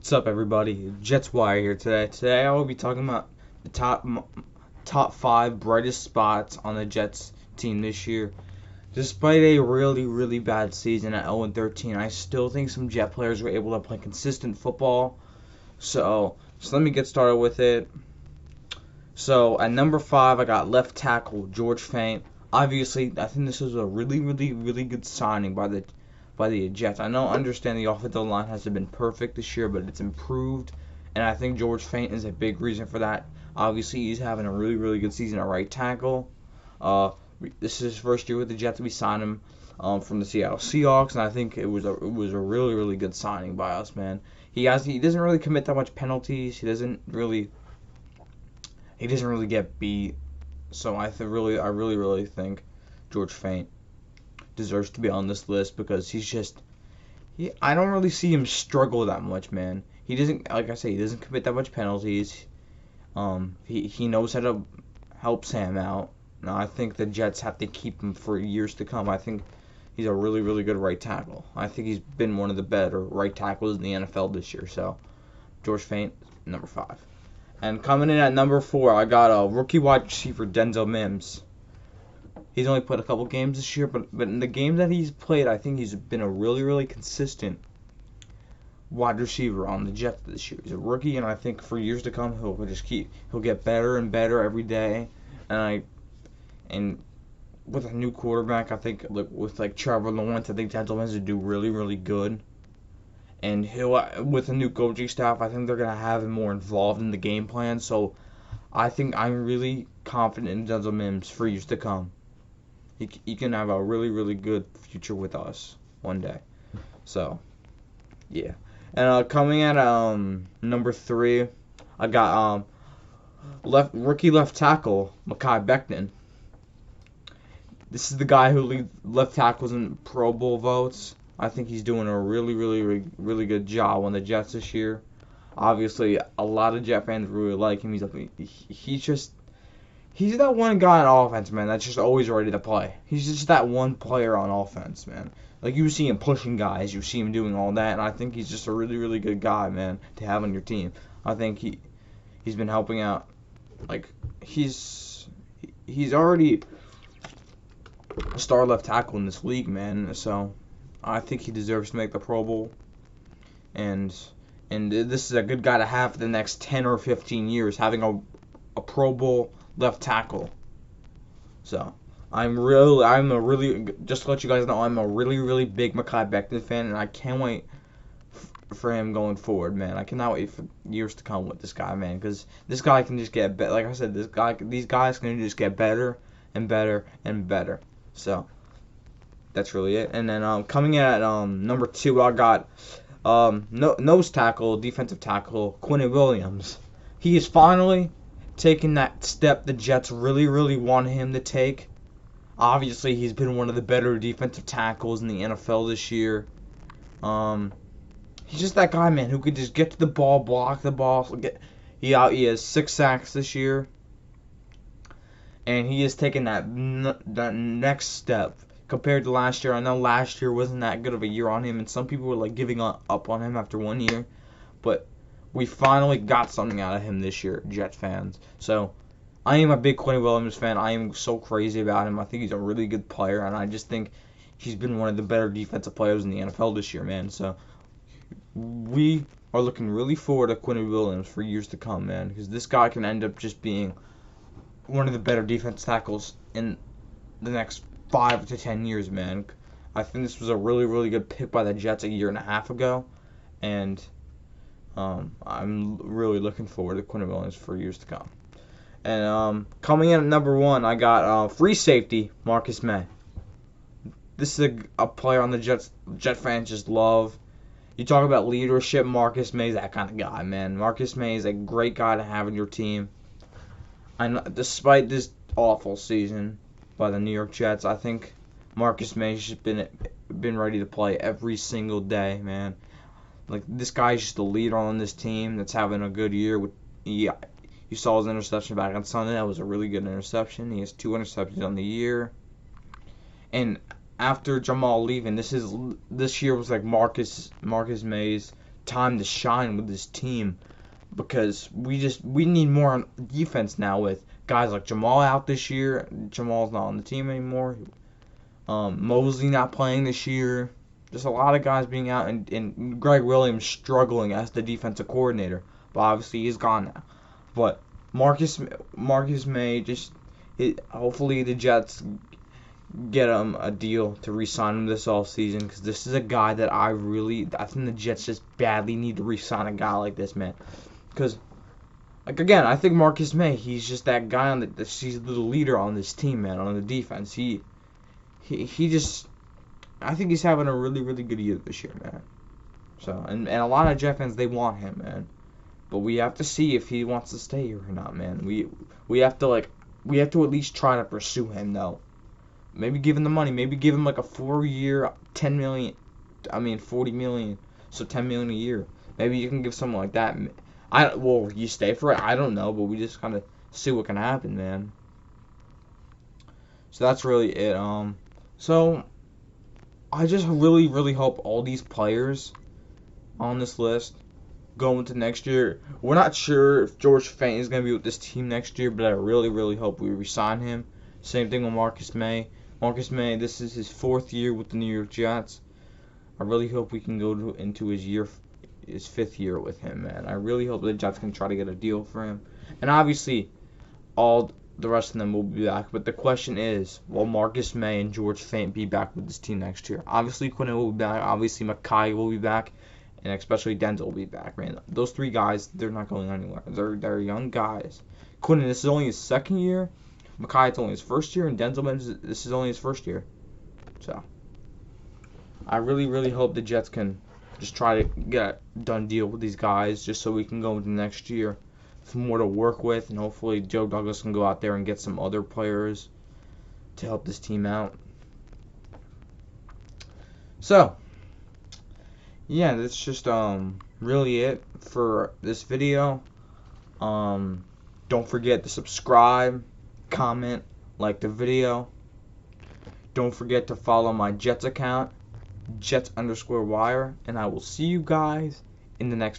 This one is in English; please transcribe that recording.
What's up, everybody? Jets Wire here today. Today I will be talking about the top five brightest spots on the Jets team this year. Despite a really bad season at 0-13, I still think some Jet players were able to play consistent football. So let me get started with it. So at number five, I got left tackle George Fant. Obviously, I think this was a really good signing by the Jets. I understand the offensive line hasn't been perfect this year, but it's improved, and I think George Fant is a big reason for that. Obviously, he's having a really good season at right tackle. This is his first year with the Jets. We signed him from the Seattle Seahawks, and I think it was a really good signing by us, man. He doesn't really commit that much penalties. He doesn't really get beat. So I really think George Fant deserves to be on this list because I don't really see him struggle that much, man. He doesn't, like I say, he doesn't commit that much penalties. He knows how to help Sam out. Now I think the Jets have to keep him for years to come. I think he's a really good right tackle. I think he's been one of the better right tackles in the NFL this year. So George Fant, number five. And coming in at number four, I got a rookie wide receiver, Denzel Mims. He's only played a couple games this year, but in the games that he's played, I think he's been a really consistent wide receiver on the Jets this year. He's a rookie, and I think for years to come, he'll get better and better every day. And with a new quarterback, I think with Trevor Lawrence, I think Denzel Mims would do really good. And with a new coaching staff, I think they're gonna have him more involved in the game plan. So I think I'm really confident in Denzel Mims for years to come. He can have a really good future with us one day. So, yeah. And coming at number three, I got rookie left tackle Makai Becht. This is the guy who leads left tackles in Pro Bowl votes. I think he's doing a really good job on the Jets this year. Obviously, a lot of Jet fans really like him. He's that one guy on offense, man, that's just always ready to play. He's just that one player on offense, man. Like, you see him pushing guys, you see him doing all that, and I think he's just a really good guy, man, to have on your team. I think he's been helping out. Like, he's already a star left tackle in this league, man. So I think he deserves to make the Pro Bowl. And this is a good guy to have for the next 10 or 15 years, having a Pro Bowl left tackle. So just to let you guys know, I'm a really big Makai Becht fan, and I can't wait for him going forward, man. I cannot wait for years to come with this guy, man, because this guy can just get better. Like I said, these guys can just get better and better. So that's really it. And then coming in at number two, I got nose tackle, defensive tackle, Quintin Williams. He is finally taking that step the Jets really wanted him to take. Obviously, he's been one of the better defensive tackles in the NFL this year. He's just that guy, man, who could just get to the ball, block the ball. He has 6 sacks this year, and he is taking that next step compared to last year. I know last year wasn't that good of a year on him, and some people were giving up on him after 1 year, but we finally got something out of him this year, Jets fans. So I am a big Quintin Williams fan. I am so crazy about him. I think he's a really good player, and I just think he's been one of the better defensive players in the NFL this year, man. So we are looking really forward to Quintin Williams for years to come, man, because this guy can end up just being one of the better defense tackles in the next 5 to 10 years, man. I think this was a really good pick by the Jets a year and a half ago, and I'm really looking forward to Quintin Williams for years to come. And coming in at number one, I got free safety Marcus Maye. This is a player on the Jet fans just love. You talk about leadership, Marcus Maye's that kind of guy, man. Marcus Maye is a great guy to have in your team. And despite this awful season by the New York Jets, I think Marcus Maye's just been ready to play every single day, man. Like, this guy's just the leader on this team that's having a good year. You saw his interception back on Sunday. That was a really good interception. He has 2 interceptions on the year. And after Jamal leaving, this year was like Marcus Maye's time to shine with this team, because we need more on defense now with guys like Jamal out this year. Jamal's not on the team anymore. Mosley not playing this year. Just a lot of guys being out, and Greg Williams struggling as the defensive coordinator. But obviously he's gone now. But Marcus Maye, hopefully the Jets get him a deal to re-sign him this offseason, because this is a guy that I think the Jets just badly need to re-sign a guy like this, man. Because, like, again, I think Marcus Maye, he's just that guy he's the leader on this team, man, on the defense. He just, I think he's having a really, really good year this year, man. So, and a lot of Jet fans, they want him, man. But we have to see if he wants to stay here or not, man. We have to at least try to pursue him, though. Maybe give him the money. Maybe give him like a 4-year, $40 million, so $10 million a year. Maybe you can give something like that. You stay for it. I don't know, but we just kind of see what can happen, man. So that's really it. So I just really, really hope all these players on this list go into next year. We're not sure if George Fant is going to be with this team next year, but I really, really hope we re-sign him. Same thing with Marcus Maye. Marcus Maye, this is his 4th year with the New York Jets. I really hope we can go into his 5th year with him, man. I really hope the Jets can try to get a deal for him. And obviously, all the rest of them will be back. But the question is, will Marcus Maye and George Fant be back with this team next year? Obviously, Quintin will be back. Obviously, Makai will be back. And especially Denzel will be back, man. Those 3 guys, they're not going anywhere. They're young guys. Quintin, this is only his 2nd year. Makai, it's only his 1st year. And Denzel Mims, this is only his 1st year. So, I really, really hope the Jets can just try to get a done deal with these guys, just so we can go into next year with more to work with, and hopefully Joe Douglas can go out there and get some other players to help this team out. So, yeah, that's just really it for this video. Don't forget to subscribe, comment, like the video. Don't forget to follow my Jets account, Jets_wire, and I will see you guys in the next video.